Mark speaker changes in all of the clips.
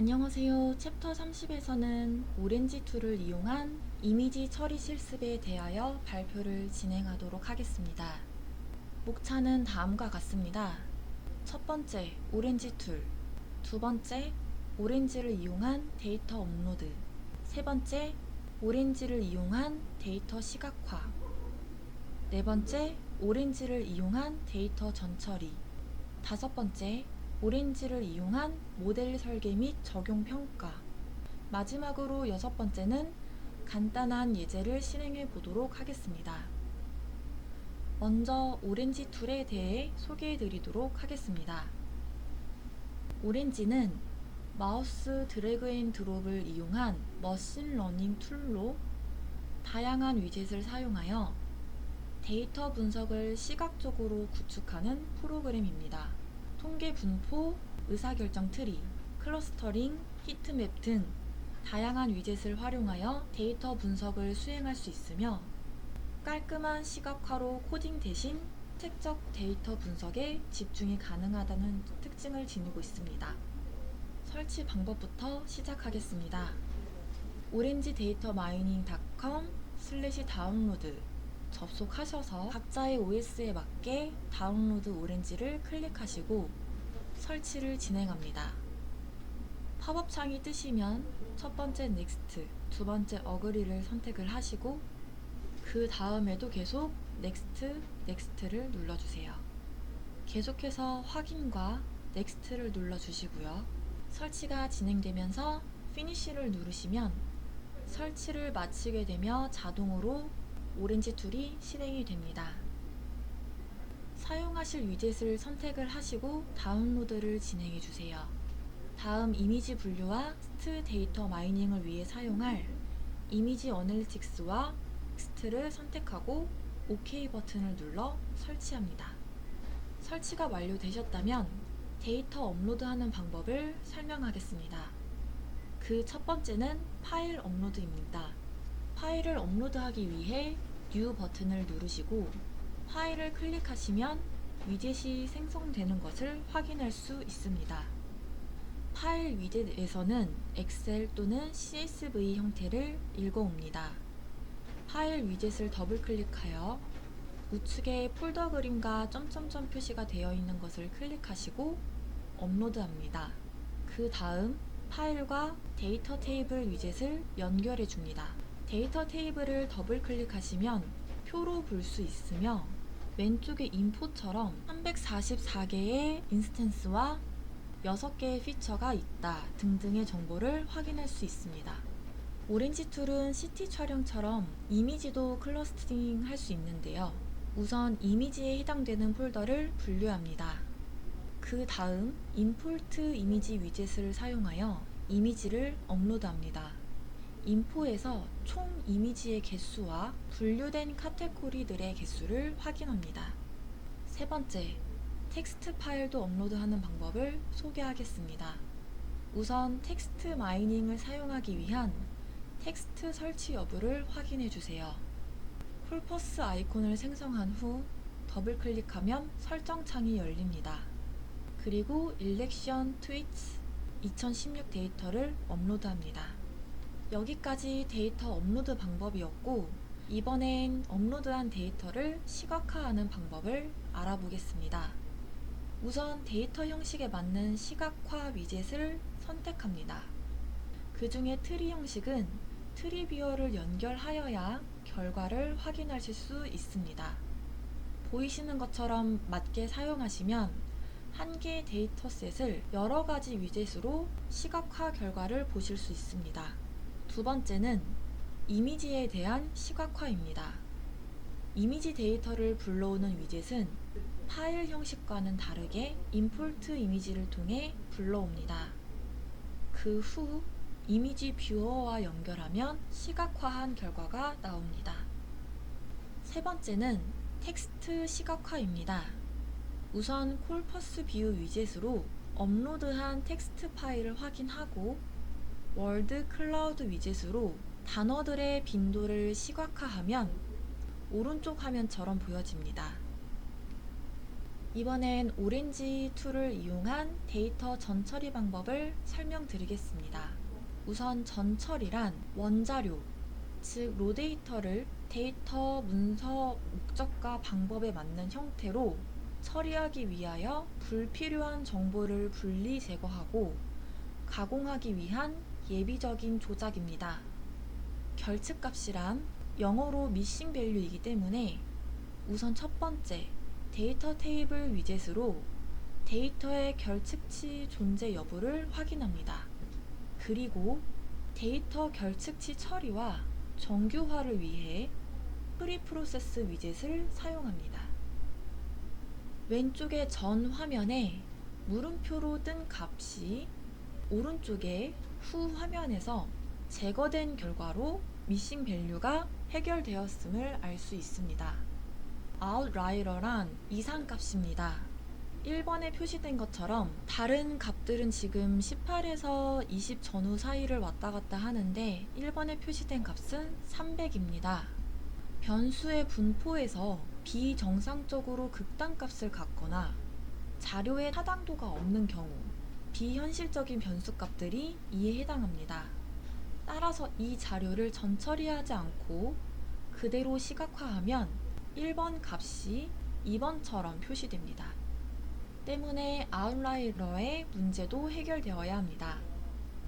Speaker 1: 안녕하세요. 챕터 30에서는 오렌지 툴을 이용한 이미지 처리 실습에 대하여 발표를 진행하도록 하겠습니다. 목차는 다음과 같습니다. 첫 번째, 오렌지 툴. 두 번째, 오렌지를 이용한 데이터 업로드. 세 번째, 오렌지를 이용한 데이터 시각화. 네 번째, 오렌지를 이용한 데이터 전처리. 다섯 번째, 오렌지를 이용한 모델 설계 및 적용 평가. 마지막으로 여섯 번째는 간단한 예제를 실행해 보도록 하겠습니다. 먼저 오렌지 툴에 대해 소개해 드리도록 하겠습니다. 오렌지는 마우스 드래그 앤 드롭을 이용한 머신러닝 툴로 다양한 위젯을 사용하여 데이터 분석을 시각적으로 구축하는 프로그램입니다. 통계 분포, 의사결정 트리, 클러스터링, 히트맵 등 다양한 위젯을 활용하여 데이터 분석을 수행할 수 있으며 깔끔한 시각화로 코딩 대신 책적 데이터 분석에 집중이 가능하다는 특징을 지니고 있습니다. 설치 방법부터 시작하겠습니다. orangedatama'ining.com/다운로드 접속하셔서 각자의 OS에 맞게 다운로드 오렌지를 클릭하시고 설치를 진행합니다. 팝업 창이 뜨시면 첫 번째 넥스트, 두 번째 어그리를 선택을 하시고 그 다음에도 계속 넥스트를 눌러주세요. 계속해서 확인과 넥스트를 눌러주시고요. 설치가 진행되면서 피니쉬를 누르시면 설치를 마치게 되며 자동으로 오렌지 툴이 실행이 됩니다. 사용하실 위젯을 선택을 하시고 다운로드를 진행해 주세요. 다음 이미지 분류와 스트 데이터 마이닝을 위해 사용할 이미지 어널리틱스와 텍스트를 선택하고 OK 버튼을 눌러 설치합니다. 설치가 완료되셨다면 데이터 업로드하는 방법을 설명하겠습니다. 그 첫 번째는 파일 업로드입니다. 파일을 업로드하기 위해 뉴 버튼을 누르시고 파일을 클릭하시면 위젯이 생성되는 것을 확인할 수 있습니다. 파일 위젯에서는 엑셀 또는 CSV 형태를 읽어옵니다. 파일 위젯을 더블 클릭하여 우측에 폴더 그림과 점점점 표시가 되어 있는 것을 클릭하시고 업로드합니다. 그 다음 파일과 데이터 테이블 위젯을 연결해 줍니다. 데이터 테이블을 더블 클릭하시면 표로 볼 수 있으며 왼쪽의 인포처럼 344개의 인스턴스와 6개의 피처가 있다 등등의 정보를 확인할 수 있습니다. 오렌지 툴은 CT 촬영처럼 이미지도 클러스터링 할 수 있는데요. 우선 이미지에 해당되는 폴더를 분류합니다. 그 다음 임포트 이미지 위젯을 사용하여 이미지를 업로드합니다. 인포에서 총 이미지의 개수와 분류된 카테고리들의 개수를 확인합니다. 세 번째, 텍스트 파일도 업로드하는 방법을 소개하겠습니다. 우선 텍스트 마이닝을 사용하기 위한 텍스트 설치 여부를 확인해 주세요. 콜퍼스 아이콘을 생성한 후 더블 클릭하면 설정 창이 열립니다. 그리고 일렉션 트윗스 2016 데이터를 업로드합니다. 여기까지 데이터 업로드 방법이었고 이번엔 업로드한 데이터를 시각화하는 방법을 알아보겠습니다. 우선 데이터 형식에 맞는 시각화 위젯을 선택합니다. 그 중에 트리 형식은 트리 뷰어를 연결하여야 결과를 확인하실 수 있습니다. 보이시는 것처럼 맞게 사용하시면 한 개의 데이터셋을 여러 가지 위젯으로 시각화 결과를 보실 수 있습니다. 두 번째는 이미지에 대한 시각화입니다. 이미지 데이터를 불러오는 위젯은 파일 형식과는 다르게 임포트 이미지를 통해 불러옵니다. 그 후 이미지 뷰어와 연결하면 시각화한 결과가 나옵니다. 세 번째는 텍스트 시각화입니다. 우선 콜퍼스 뷰 위젯으로 업로드한 텍스트 파일을 확인하고 월드 클라우드 위젯으로 단어들의 빈도를 시각화하면 오른쪽 화면처럼 보여집니다. 이번엔 오렌지 툴을 이용한 데이터 전처리 방법을 설명드리겠습니다. 우선 전처리란 원자료, 즉 로데이터를 데이터 문서 목적과 방법에 맞는 형태로 처리하기 위하여 불필요한 정보를 분리 제거하고 가공하기 위한 예비적인 조작입니다. 결측값이란 영어로 미싱 밸류이기 때문에 우선 첫 번째, 데이터 테이블 위젯으로 데이터의 결측치 존재 여부를 확인합니다. 그리고 데이터 결측치 처리와 정규화를 위해 프리프로세스 위젯을 사용합니다. 왼쪽의 전 화면에 물음표로 뜬 값이 오른쪽의 후 화면에서 제거된 결과로 미싱 밸류가 해결되었음을 알 수 있습니다. 아웃라이어란 이상값입니다. 1번에 표시된 것처럼 다른 값들은 지금 18에서 20 전후 사이를 왔다 갔다 하는데 1번에 표시된 값은 300입니다. 변수의 분포에서 비정상적으로 극단값을 갖거나 자료에 타당도가 없는 경우 비현실적인 변수 값들이 이에 해당합니다. 따라서 이 자료를 전처리하지 않고 그대로 시각화하면 1번 값이 2번처럼 표시됩니다. 때문에 아웃라이어의 문제도 해결되어야 합니다.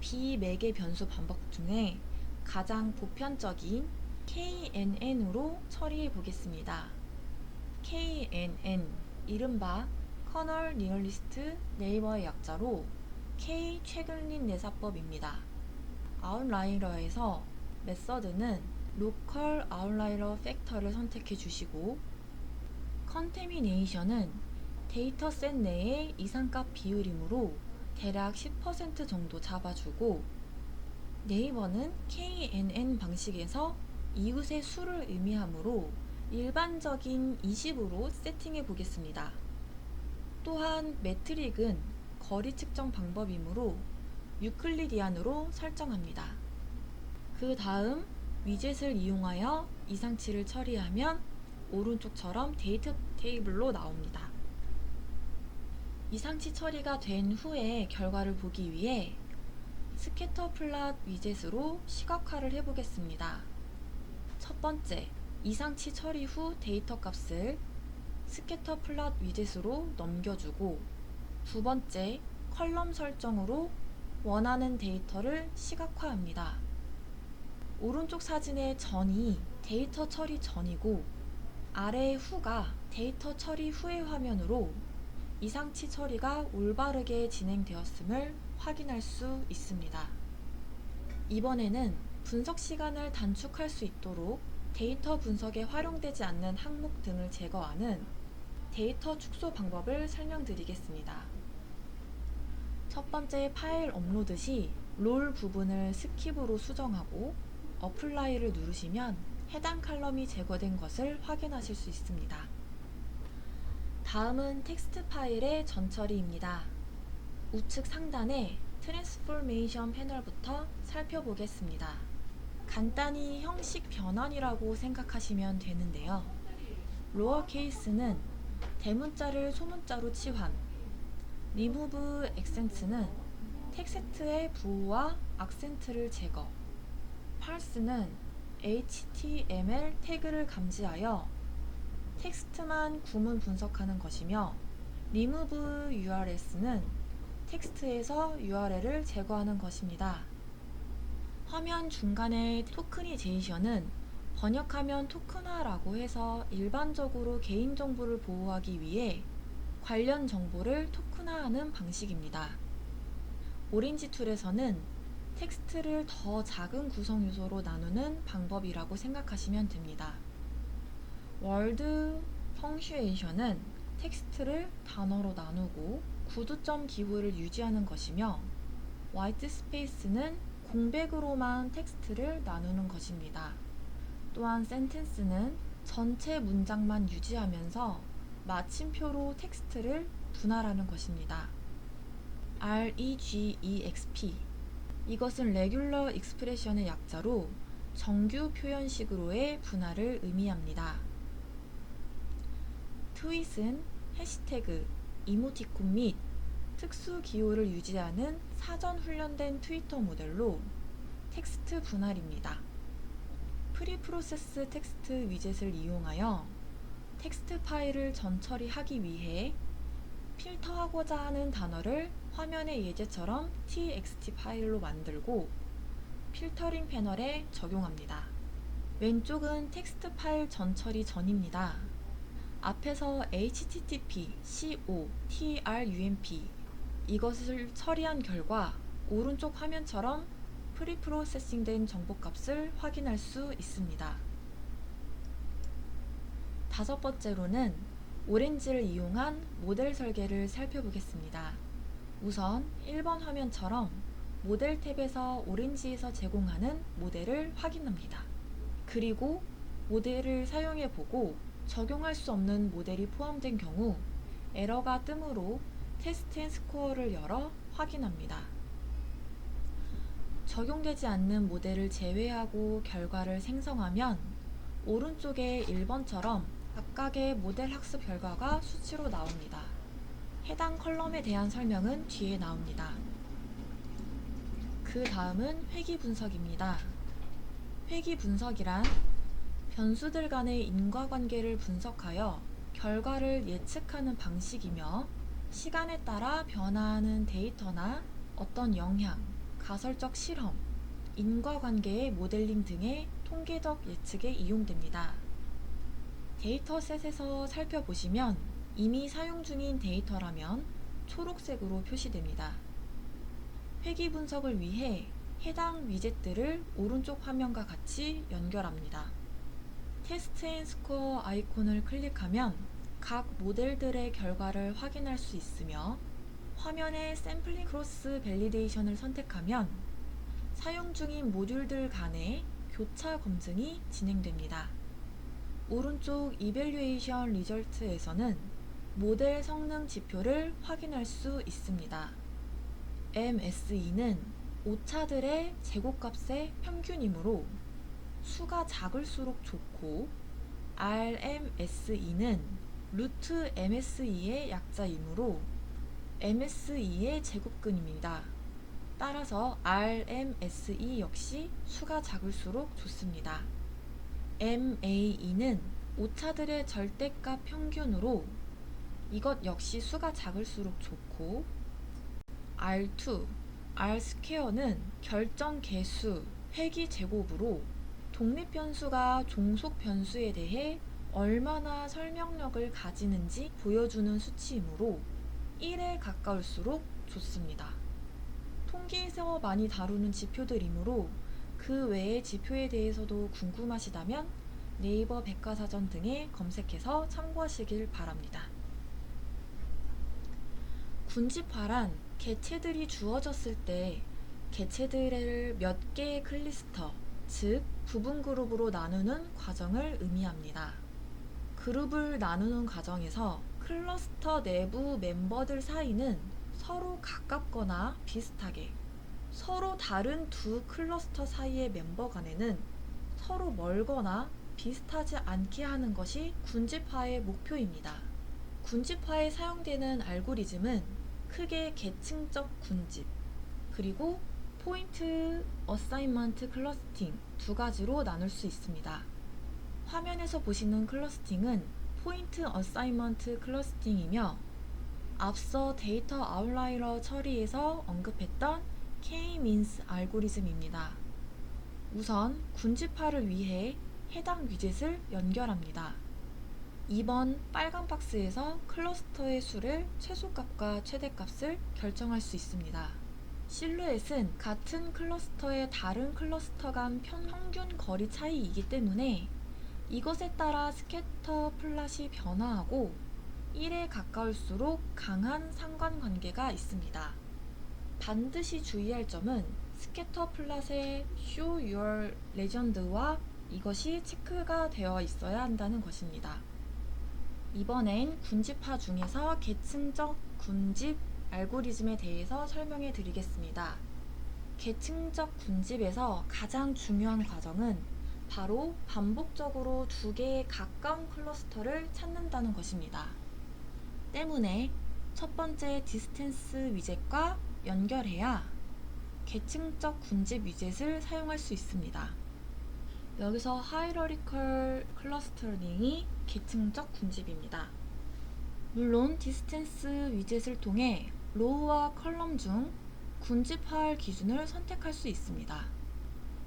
Speaker 1: 비매개 변수 반복 중에 가장 보편적인 KNN으로 처리해 보겠습니다. KNN, 이른바 커널 니얼리스트 네이버의 약자로 K 최근린 내사법입니다. 아웃라이어에서 메서드는 로컬 아웃라이어 팩터를 선택해 주시고 컨테미네이션은 데이터셋 내의 이상값 비율이므로 대략 10% 정도 잡아주고 네이버는 KNN 방식에서 이웃의 수를 의미하므로 일반적인 20으로 세팅해 보겠습니다. 또한 매트릭은 거리 측정 방법이므로 유클리디안으로 설정합니다. 그 다음 위젯을 이용하여 이상치를 처리하면 오른쪽처럼 데이터 테이블로 나옵니다. 이상치 처리가 된 후에 결과를 보기 위해 스캐터 플롯 위젯으로 시각화를 해보겠습니다. 첫 번째, 이상치 처리 후 데이터 값을 스캐터 플롯 위젯으로 넘겨주고 두 번째, 컬럼 설정으로 원하는 데이터를 시각화합니다. 오른쪽 사진의 전이 데이터 처리 전이고 아래의 후가 데이터 처리 후의 화면으로 이상치 처리가 올바르게 진행되었음을 확인할 수 있습니다. 이번에는 분석 시간을 단축할 수 있도록 데이터 분석에 활용되지 않는 항목 등을 제거하는 데이터 축소 방법을 설명드리겠습니다. 첫 번째 파일 업로드 시 롤 부분을 스킵으로 수정하고 어플라이를 누르시면 해당 칼럼이 제거된 것을 확인하실 수 있습니다. 다음은 텍스트 파일의 전처리입니다. 우측 상단의 트랜스포메이션 패널부터 살펴보겠습니다. 간단히 형식 변환이라고 생각하시면 되는데요. 로어케이스는 대문자를 소문자로 치환, 리무브 액센트는 텍스트의 부호와 악센트를 제거, parse는 HTML 태그를 감지하여 텍스트만 구문 분석하는 것이며 remove URS는 텍스트에서 URL을 제거하는 것입니다. 화면 중간의 토크니제이션은 번역하면 토큰화라고 해서 일반적으로 개인정보를 보호하기 위해 관련 정보를 토큰화하는 방식입니다. 오렌지 툴에서는 텍스트를 더 작은 구성 요소로 나누는 방법이라고 생각하시면 됩니다. 월드 펑슈에이션은 텍스트를 단어로 나누고 구두점 기호를 유지하는 것이며 화이트 스페이스는 공백으로만 텍스트를 나누는 것입니다. 또한 센텐스는 전체 문장만 유지하면서 마침표로 텍스트를 분할하는 것입니다. REGEXP, 이것은 레귤러 익스프레션의 약자로 정규 표현식으로의 분할을 의미합니다. 트윗은 해시태그, 이모티콘 및 특수 기호를 유지하는 사전 훈련된 트위터 모델로 텍스트 분할입니다. 프리프로세스 텍스트 위젯을 이용하여 텍스트 파일을 전처리하기 위해 필터하고자 하는 단어를 화면의 예제처럼 txt 파일로 만들고 필터링 패널에 적용합니다. 왼쪽은 텍스트 파일 전처리 전입니다. 앞에서 http, co, trump 이것을 처리한 결과 오른쪽 화면처럼 프리프로세싱된 정보값을 확인할 수 있습니다. 다섯 번째로는 오렌지를 이용한 모델 설계를 살펴보겠습니다. 우선 1번 화면처럼 모델 탭에서 오렌지에서 제공하는 모델을 확인합니다. 그리고 모델을 사용해 보고 적용할 수 없는 모델이 포함된 경우 에러가 뜨므로 테스트 앤 스코어를 열어 확인합니다. 적용되지 않는 모델을 제외하고 결과를 생성하면 오른쪽에 1번처럼 각각의 모델 학습 결과가 수치로 나옵니다. 해당 컬럼에 대한 설명은 뒤에 나옵니다. 그 다음은 회귀 분석입니다. 회귀 분석이란 변수들 간의 인과관계를 분석하여 결과를 예측하는 방식이며 시간에 따라 변화하는 데이터나 어떤 영향, 가설적 실험, 인과관계의 모델링 등의 통계적 예측에 이용됩니다. 데이터셋에서 살펴보시면 이미 사용 중인 데이터라면 초록색으로 표시됩니다. 회귀 분석을 위해 해당 위젯들을 오른쪽 화면과 같이 연결합니다. 테스트 앤 스코어 아이콘을 클릭하면 각 모델들의 결과를 확인할 수 있으며 화면의 샘플링 크로스 밸리데이션을 선택하면 사용 중인 모듈들 간의 교차 검증이 진행됩니다. 오른쪽 이밸류에이션 리절트에서는 모델 성능 지표를 확인할 수 있습니다. MSE는 오차들의 제곱값의 평균이므로 수가 작을수록 좋고 RMSE는 루트 MSE의 약자이므로 MSE의 제곱근입니다. 따라서 RMSE 역시 수가 작을수록 좋습니다. MAE는 오차들의 절대값 평균으로 이것 역시 수가 작을수록 좋고 R2, R스퀘어는 결정 개수, 회귀 제곱으로 독립 변수가 종속 변수에 대해 얼마나 설명력을 가지는지 보여주는 수치이므로 1에 가까울수록 좋습니다. 통계에서 많이 다루는 지표들이므로 그 외의 지표에 대해서도 궁금하시다면 네이버 백과사전 등에 검색해서 참고하시길 바랍니다. 군집화란 개체들이 주어졌을 때 개체들을 몇 개의 클리스터, 즉 부분 그룹으로 나누는 과정을 의미합니다. 그룹을 나누는 과정에서 클러스터 내부 멤버들 사이는 서로 가깝거나 비슷하게, 서로 다른 두 클러스터 사이의 멤버 간에는 서로 멀거나 비슷하지 않게 하는 것이 군집화의 목표입니다. 군집화에 사용되는 알고리즘은 크게 계층적 군집, 그리고 포인트 어사인먼트 클러스팅 두 가지로 나눌 수 있습니다. 화면에서 보시는 클러스팅은 포인트 어사인먼트 클러스팅이며 앞서 데이터 아웃라이어 처리에서 언급했던 K-means 알고리즘입니다. 우선 군집화를 위해 해당 위젯을 연결합니다. 2번 빨간 박스에서 클러스터의 수를 최소값과 최대값을 결정할 수 있습니다. 실루엣은 같은 클러스터의 다른 클러스터 간 평균 거리 차이이기 때문에 이것에 따라 스캐터 플롯이 변화하고 1에 가까울수록 강한 상관관계가 있습니다. 반드시 주의할 점은 스캐터 플롯의 Show Your Legend와 이것이 체크가 되어 있어야 한다는 것입니다. 이번엔 군집화 중에서 계층적 군집 알고리즘에 대해서 설명해 드리겠습니다. 계층적 군집에서 가장 중요한 과정은 바로 반복적으로 두 개의 가까운 클러스터를 찾는다는 것입니다. 때문에 첫 번째 디스텐스 위젯과 연결해야 계층적 군집 위젯을 사용할 수 있습니다. 여기서 하이러리컬 클러스터링이 계층적 군집입니다. 물론 디스텐스 위젯을 통해 로우와 컬럼 중 군집화할 기준을 선택할 수 있습니다.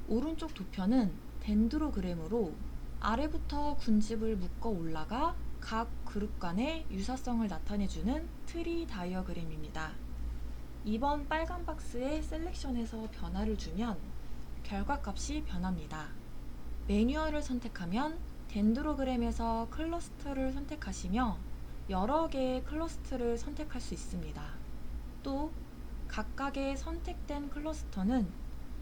Speaker 1: 오른쪽 도표는 덴드로그램으로 아래부터 군집을 묶어 올라가 각 그룹 간의 유사성을 나타내주는 트리 다이어그램입니다. 2번 빨간 박스의 셀렉션에서 변화를 주면 결과값이 변합니다. 매뉴얼을 선택하면 덴드로그램에서 클러스터를 선택하시며 여러 개의 클러스터를 선택할 수 있습니다. 또 각각의 선택된 클러스터는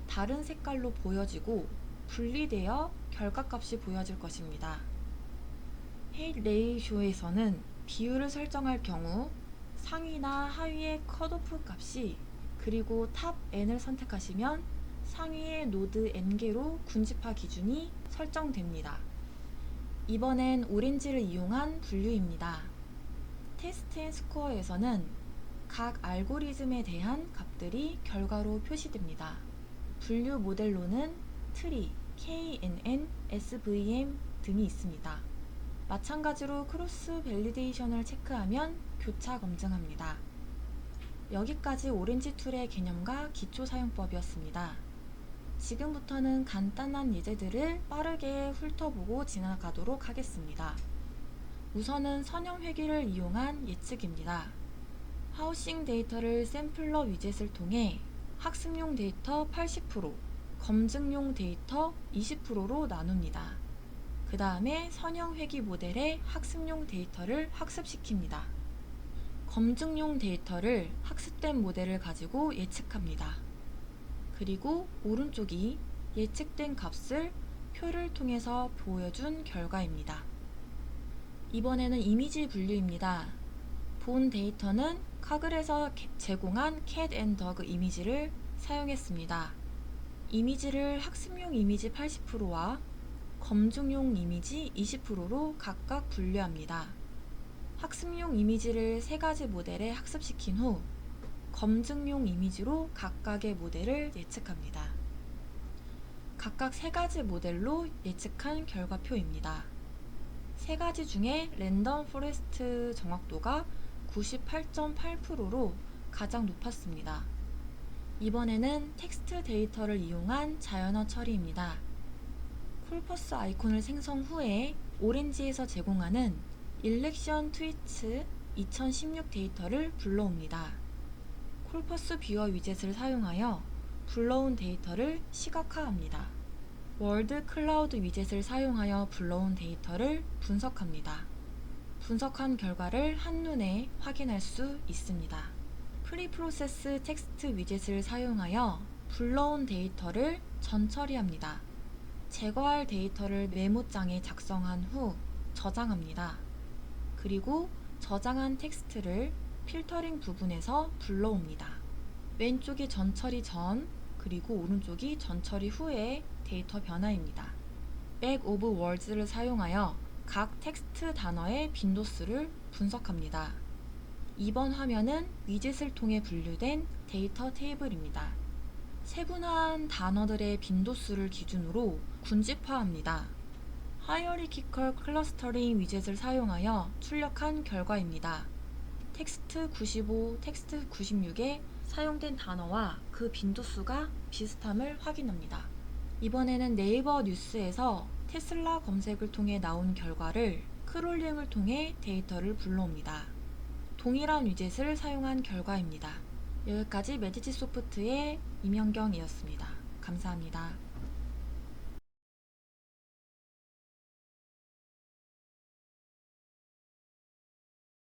Speaker 1: 다른 색깔로 보여지고 분리되어 결과값이 보여질 것입니다. 헤이트 레이쇼에서는 비율을 설정할 경우 상위나 하위의 컷오프 값이 그리고 탑 n을 선택하시면 상위의 노드 n개로 군집화 기준이 설정됩니다. 이번엔 오렌지를 이용한 분류입니다. 테스트 앤 스코어에서는 각 알고리즘에 대한 값들이 결과로 표시됩니다. 분류 모델로는 트리, KNN, SVM 등이 있습니다. 마찬가지로 크로스 밸리데이션을 체크하면 교차 검증합니다. 여기까지 오렌지 툴의 개념과 기초 사용법이었습니다. 지금부터는 간단한 예제들을 빠르게 훑어보고 지나가도록 하겠습니다. 우선은 선형 회귀를 이용한 예측입니다. 하우싱 데이터를 샘플러 위젯을 통해 학습용 데이터 80%, 검증용 데이터 20%로 나눕니다. 그 다음에 선형 회귀 모델에 학습용 데이터를 학습시킵니다. 검증용 데이터를 학습된 모델을 가지고 예측합니다. 그리고 오른쪽이 예측된 값을 표를 통해서 보여준 결과입니다. 이번에는 이미지 분류입니다. 본 데이터는 카글에서 제공한 캣 앤 더그 이미지를 사용했습니다. 이미지를 학습용 이미지 80%와 검증용 이미지 20%로 각각 분류합니다. 학습용 이미지를 3가지 모델에 학습시킨 후 검증용 이미지로 각각의 모델을 예측합니다. 각각 3가지 모델로 예측한 결과표입니다. 3가지 중에 랜덤 포레스트 정확도가 98.8%로 가장 높았습니다. 이번에는 텍스트 데이터를 이용한 자연어 처리입니다. 콜퍼스 아이콘을 생성 후에 오렌지에서 제공하는 일렉션 트위츠 2016 데이터를 불러옵니다. 콜퍼스 뷰어 위젯을 사용하여 불러온 데이터를 시각화합니다. 월드 클라우드 위젯을 사용하여 불러온 데이터를 분석합니다. 분석한 결과를 한눈에 확인할 수 있습니다. 프리프로세스 텍스트 위젯을 사용하여 불러온 데이터를 전처리합니다. 제거할 데이터를 메모장에 작성한 후 저장합니다. 그리고 저장한 텍스트를 필터링 부분에서 불러옵니다. 왼쪽이 전처리 전, 그리고 오른쪽이 전처리 후의 데이터 변화입니다. 백 오브 월즈를 사용하여 각 텍스트 단어의 빈도수를 분석합니다. 이번 화면은 위젯을 통해 분류된 데이터 테이블입니다. 세분화한 단어들의 빈도수를 기준으로 군집화합니다. 하이어리키컬 클러스터링 위젯을 사용하여 출력한 결과입니다. 텍스트 95, 텍스트 96에 사용된 단어와 그 빈도수가 비슷함을 확인합니다. 이번에는 네이버 뉴스에서 테슬라 검색을 통해 나온 결과를 크롤링을 통해 데이터를 불러옵니다. 동일한 위젯을 사용한 결과입니다. 여기까지 메디지 소프트의 임현경이었습니다. 감사합니다.